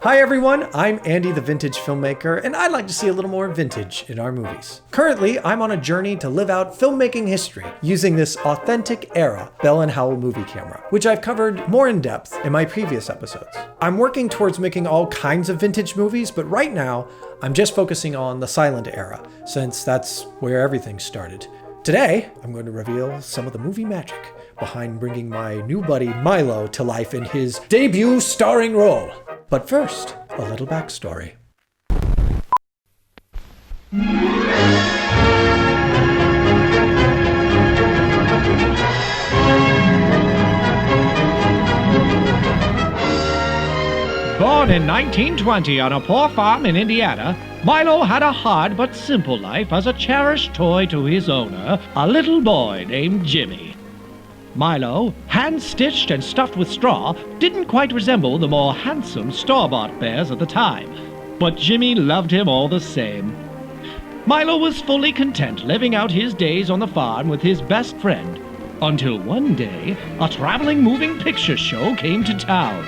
Hi everyone, I'm Andy the Vintage Filmmaker, and I'd like to see a little more vintage in our movies. Currently, I'm on a journey to live out filmmaking history using this authentic era Bell & Howell movie camera, which I've covered more in depth in my previous episodes. I'm working towards making all kinds of vintage movies, but right now, I'm just focusing on the silent era, since that's where everything started. Today, I'm going to reveal some of the movie magic behind bringing my new buddy Milo to life in his debut starring role. But first, a little backstory. Born in 1920 on a poor farm in Indiana, Milo had a hard but simple life as a cherished toy to his owner, a little boy named Jimmy. Milo, hand-stitched and stuffed with straw, didn't quite resemble the more handsome store-bought bears at the time, but Jimmy loved him all the same. Milo was fully content living out his days on the farm with his best friend, until one day, a traveling moving picture show came to town.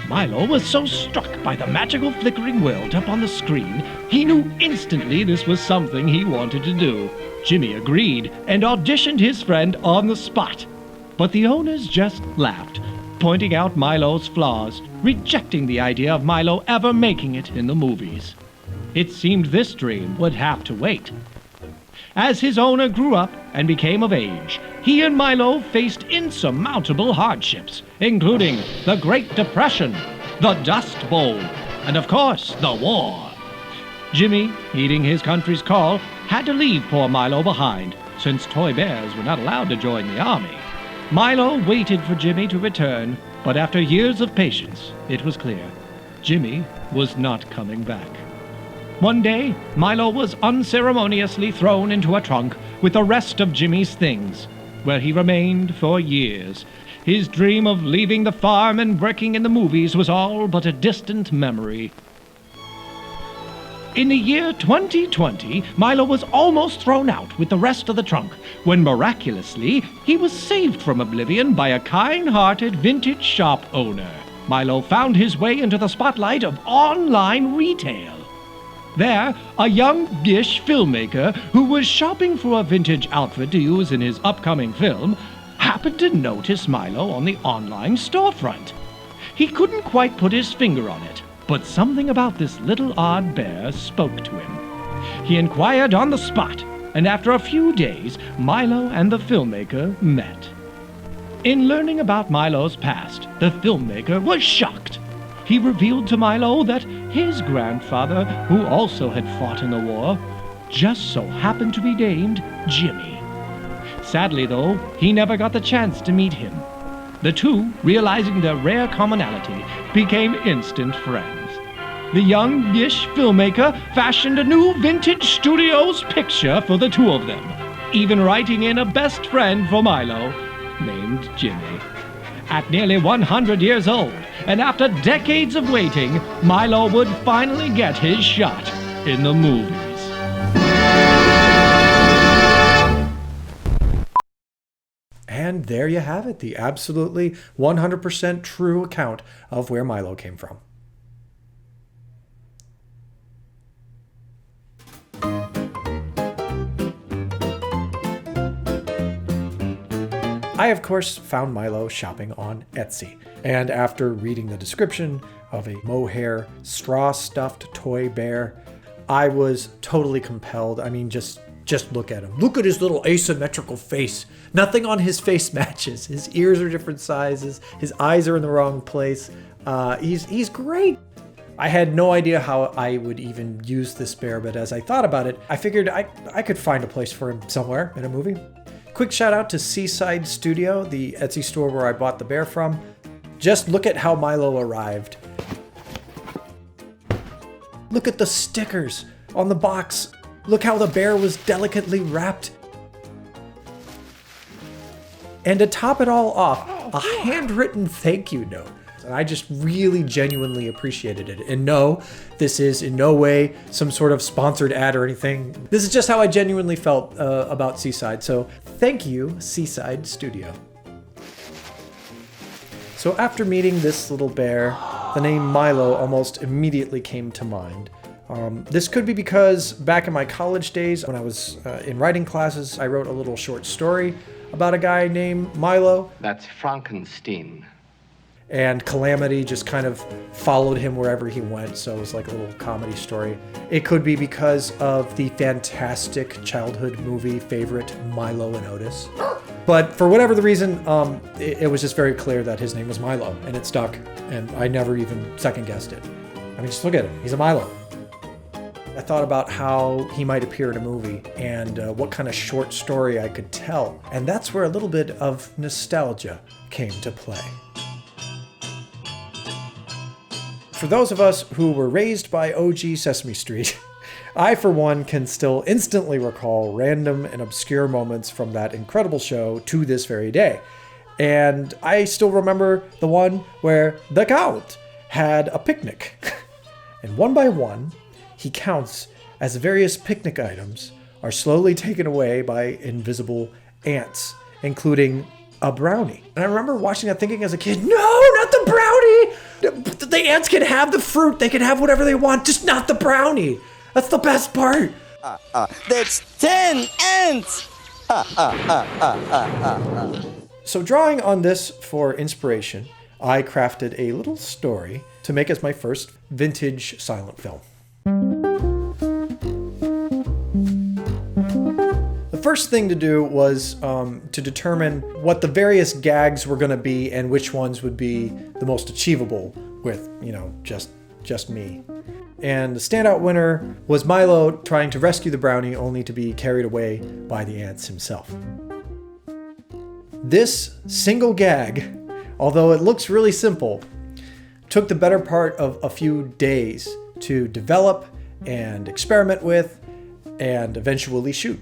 Milo was so struck by the magical flickering world up on the screen, he knew instantly this was something he wanted to do. Jimmy agreed and auditioned his friend on the spot. But the owners just laughed, pointing out Milo's flaws, rejecting the idea of Milo ever making it in the movies. It seemed this dream would have to wait. As his owner grew up and became of age, he and Milo faced insurmountable hardships, including the Great Depression, the Dust Bowl, and of course, the war. Jimmy, heeding his country's call, had to leave poor Milo behind, since toy bears were not allowed to join the army. Milo waited for Jimmy to return, but after years of patience, it was clear Jimmy was not coming back. One day, Milo was unceremoniously thrown into a trunk with the rest of Jimmy's things, where he remained for years. His dream of leaving the farm and working in the movies was all but a distant memory. In the year 2020, Milo was almost thrown out with the rest of the trunk, when miraculously, he was saved from oblivion by a kind-hearted vintage shop owner. Milo found his way into the spotlight of online retail. There, a young-ish filmmaker who was shopping for a vintage outfit to use in his upcoming film happened to notice Milo on the online storefront. He couldn't quite put his finger on it, but something about this little odd bear spoke to him. He inquired on the spot, and after a few days, Milo and the filmmaker met. In learning about Milo's past, the filmmaker was shocked. He revealed to Milo that his grandfather, who also had fought in the war, just so happened to be named Jimmy. Sadly, though, he never got the chance to meet him. The two, realizing their rare commonality, became instant friends. The young-ish filmmaker fashioned a new vintage studios picture for the two of them, even writing in a best friend for Milo, named Jimmy. At nearly 100 years old, and after decades of waiting, Milo would finally get his shot in the movies. And there you have it, the absolutely 100% true account of where Milo came from. I, of course, found Milo shopping on Etsy, and after reading the description of a mohair straw-stuffed toy bear, I was totally compelled. I mean, just look at him. Look at his little asymmetrical face. Nothing on his face matches. His ears are different sizes. His eyes are in the wrong place. He's great. I had no idea how I would even use this bear, but as I thought about it, I figured I could find a place for him somewhere in a movie. Quick shout out to Seaside Studio, the Etsy store where I bought the bear from. Just look at how Milo arrived. Look at the stickers on the box. Look how the bear was delicately wrapped. And to top it all off, a handwritten thank you note. And I just really genuinely appreciated it. And no, this is in no way some sort of sponsored ad or anything. This is just how I genuinely felt about Seaside. So thank you, Seaside Studio. So after meeting this little bear, the name Milo almost immediately came to mind. This could be because back in my college days, when I was in writing classes, I wrote a little short story about a guy named Milo. That's Frankenstein. And calamity just kind of followed him wherever he went, so it was like a little comedy story. It could be because of the fantastic childhood movie favorite Milo and Otis. But for whatever the reason, it was just very clear that his name was Milo, and it stuck, and I never even second guessed it. I mean, just look at him, he's a Milo. I thought about how he might appear in a movie and what kind of short story I could tell. And that's where a little bit of nostalgia came to play. For those of us who were raised by OG Sesame Street, I, for one, can still instantly recall random and obscure moments from that incredible show to this very day. And I still remember the one where the Count had a picnic. And one by one, he counts as various picnic items are slowly taken away by invisible ants, including a brownie. And I remember watching that thinking as a kid, no, not the brownie! The ants can have the fruit, they can have whatever they want, just not the brownie. That's the best part. That's 10 ants! So drawing on this for inspiration, I crafted a little story to make as my first vintage silent film. The first thing to do was to determine what the various gags were going to be and which ones would be the most achievable with, just me. And the standout winner was Milo trying to rescue the brownie only to be carried away by the ants himself. This single gag, although it looks really simple, took the better part of a few days to develop and experiment with and eventually shoot.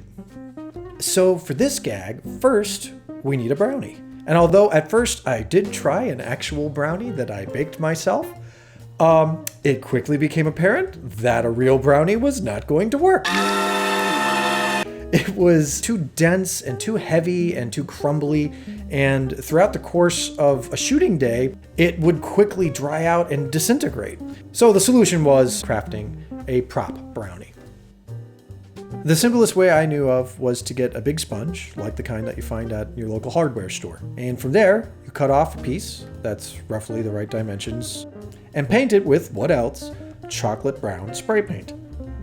So for this gag, first we need a brownie. And although at first I did try an actual brownie that I baked myself, it quickly became apparent that a real brownie was not going to work. It was too dense and too heavy and too crumbly, and throughout the course of a shooting day, it would quickly dry out and disintegrate. So the solution was crafting a prop brownie. The simplest way I knew of was to get a big sponge, like the kind that you find at your local hardware store. And from there, you cut off a piece that's roughly the right dimensions and paint it with, what else? Chocolate brown spray paint.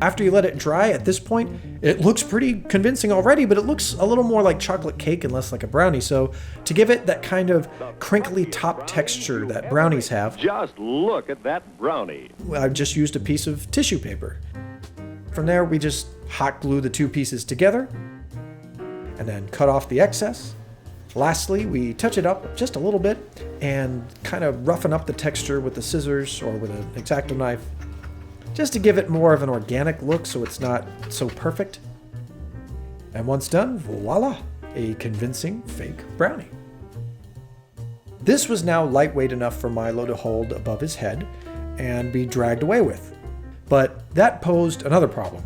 After you let it dry, at this point, it looks pretty convincing already, but it looks a little more like chocolate cake and less like a brownie. So to give it that kind of crinkly top texture that brownies have, just look at that brownie. I just used a piece of tissue paper. From there, we just hot glue the two pieces together and then cut off the excess. Lastly, we touch it up just a little bit and kind of roughen up the texture with the scissors or with an X-Acto knife, just to give it more of an organic look so it's not so perfect. And once done, voila, a convincing fake brownie. This was now lightweight enough for Milo to hold above his head and be dragged away with. But that posed another problem.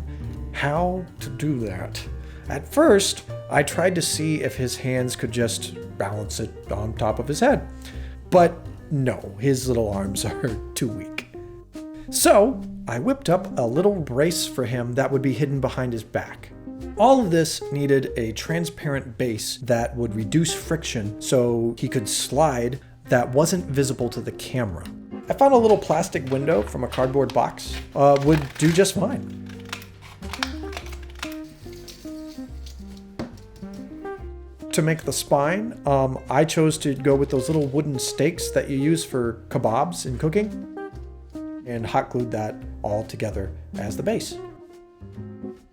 How to do that? At first, I tried to see if his hands could just balance it on top of his head. But no, his little arms are too weak. So I whipped up a little brace for him that would be hidden behind his back. All of this needed a transparent base that would reduce friction so he could slide that wasn't visible to the camera. I found a little plastic window from a cardboard box would do just fine. To make the spine, I chose to go with those little wooden stakes that you use for kebabs in cooking, and hot glued that all together as the base.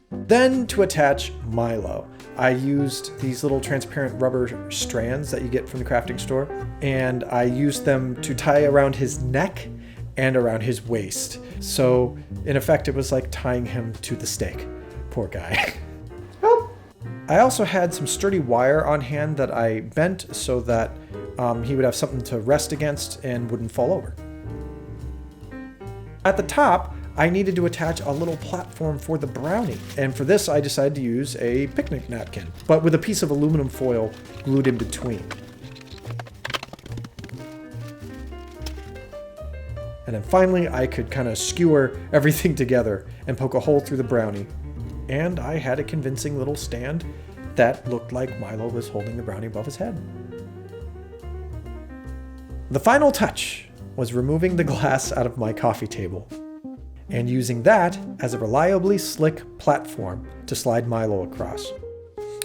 Then to attach Milo, I used these little transparent rubber strands that you get from the crafting store, and I used them to tie around his neck and around his waist. So in effect, it was like tying him to the stake. Poor guy. I also had some sturdy wire on hand that I bent so that he would have something to rest against and wouldn't fall over. At the top, I needed to attach a little platform for the brownie, and for this I decided to use a picnic napkin, but with a piece of aluminum foil glued in between. And then finally, I could kind of skewer everything together and poke a hole through the brownie. And I had a convincing little stand that looked like Milo was holding the brownie above his head. The final touch was removing the glass out of my coffee table and using that as a reliably slick platform to slide Milo across.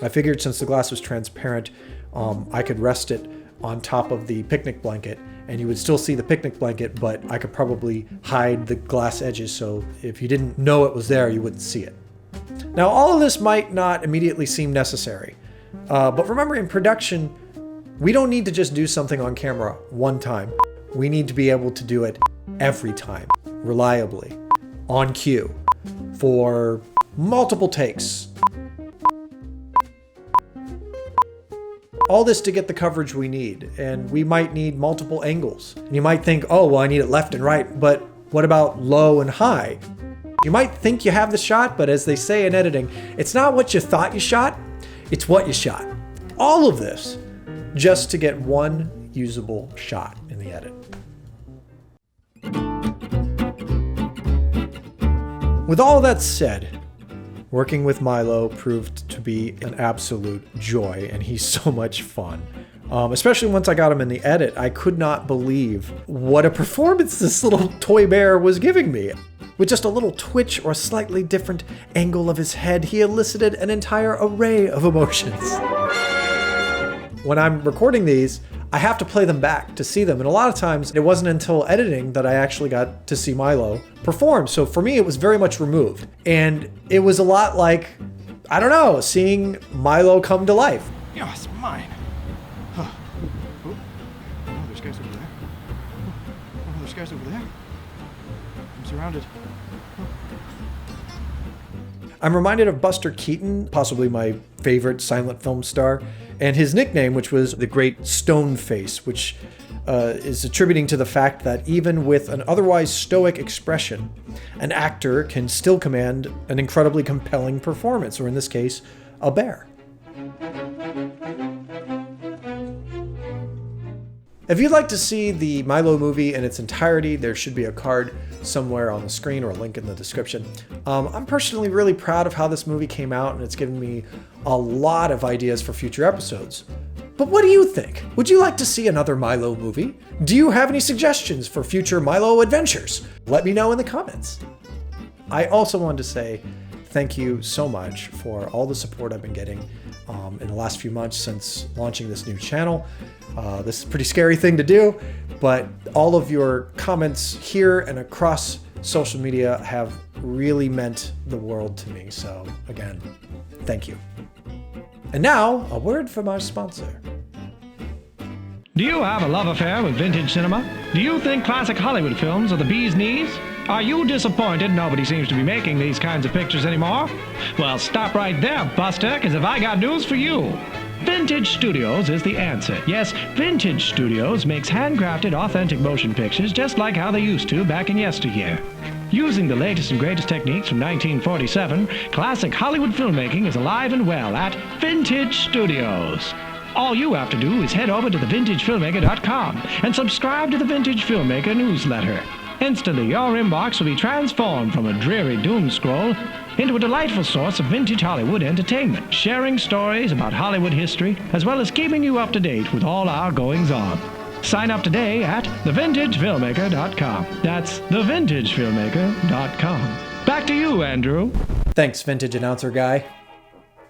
I figured since the glass was transparent, I could rest it on top of the picnic blanket and you would still see the picnic blanket, but I could probably hide the glass edges so if you didn't know it was there, you wouldn't see it. Now, all of this might not immediately seem necessary, but remember in production, we don't need to just do something on camera one time. We need to be able to do it every time, reliably, on cue, for multiple takes. All this to get the coverage we need, and we might need multiple angles. And you might think, oh, well, I need it left and right, but what about low and high? You might think you have the shot, but as they say in editing, it's not what you thought you shot, it's what you shot. All of this just to get one usable shot in the edit. With all that said, working with Milo proved to be an absolute joy, and he's so much fun. Especially once I got him in the edit, I could not believe what a performance this little toy bear was giving me. With just a little twitch or a slightly different angle of his head, he elicited an entire array of emotions. When I'm recording these, I have to play them back to see them. And a lot of times it wasn't until editing that I actually got to see Milo perform. So for me, it was very much removed. And it was a lot like, I don't know, seeing Milo come to life. Yeah, it's mine. Oh, there's guys over there. Oh, there's guys over there. I'm surrounded. I'm reminded of Buster Keaton, possibly my favorite silent film star, and his nickname, which was the Great Stone Face, which is attributing to the fact that even with an otherwise stoic expression, an actor can still command an incredibly compelling performance, or in this case, a bear. If you'd like to see the Milo movie in its entirety, there should be a card somewhere on the screen or a link in the description. I'm personally really proud of how this movie came out, and it's given me a lot of ideas for future episodes. But what do you think? Would you like to see another Milo movie? Do you have any suggestions for future Milo adventures? Let me know in the comments. I also wanted to say thank you so much for all the support I've been getting in the last few months since launching this new channel. This is a pretty scary thing to do, but all of your comments here and across social media have really meant the world to me. So again, thank you. And now, a word from our sponsor. Do you have a love affair with vintage cinema? Do you think classic Hollywood films are the bee's knees? Are you disappointed nobody seems to be making these kinds of pictures anymore? Well, stop right there, Buster, because if I got news for you. Vintage Studios is the answer. Yes, Vintage Studios makes handcrafted, authentic motion pictures just like how they used to back in yesteryear. Using the latest and greatest techniques from 1947, classic Hollywood filmmaking is alive and well at Vintage Studios. All you have to do is head over to thevintagefilmmaker.com and subscribe to the Vintage Filmmaker newsletter. Instantly, your inbox will be transformed from a dreary doom scroll into a delightful source of vintage Hollywood entertainment, sharing stories about Hollywood history, as well as keeping you up to date with all our goings-on. Sign up today at thevintagefilmmaker.com. That's thevintagefilmmaker.com. Back to you, Andrew. Thanks, vintage announcer guy.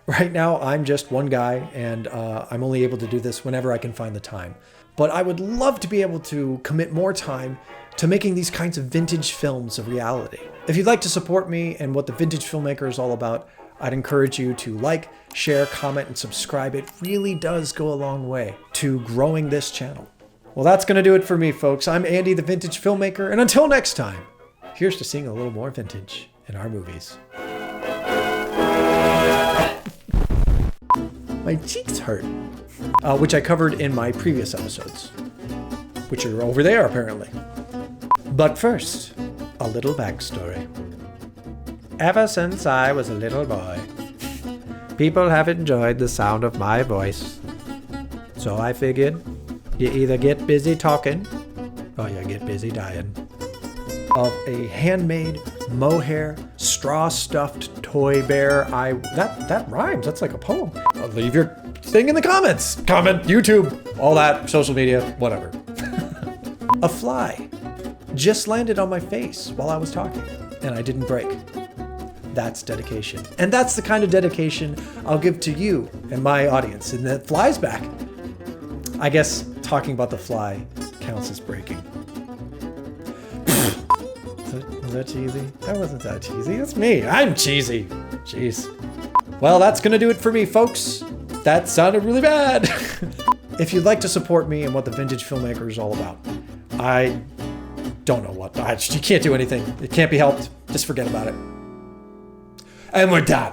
Right now, I'm just one guy, and I'm only able to do this whenever I can find the time. But I would love to be able to commit more time to making these kinds of vintage films a reality. If you'd like to support me and what the Vintage Filmmaker is all about, I'd encourage you to like, share, comment, and subscribe. It really does go a long way to growing this channel. Well, that's going to do it for me, folks. I'm Andy, the Vintage Filmmaker, and until next time, here's to seeing a little more vintage in our movies. My cheeks hurt, which I covered in my previous episodes, which are over there, apparently. But first, a little backstory. Ever since I was a little boy, people have enjoyed the sound of my voice. So I figured, you either get busy talking, or you get busy dying. of a handmade mohair straw-stuffed toy bear. That rhymes. That's like a poem. Leave your thing in the comments. Comment, YouTube, all that, social media, whatever. A fly just landed on my face while I was talking, and I didn't break. That's dedication. And that's the kind of dedication I'll give to you and my audience. And the fly's back. I guess talking about the fly counts as breaking. Was that cheesy? That wasn't that cheesy. That's me. I'm cheesy. Jeez. Well, that's gonna do it for me, folks. That sounded really bad. If you'd like to support me and what the Vintage Filmmaker is all about, I don't know what. You can't do anything. It can't be helped. Just forget about it. And we're done.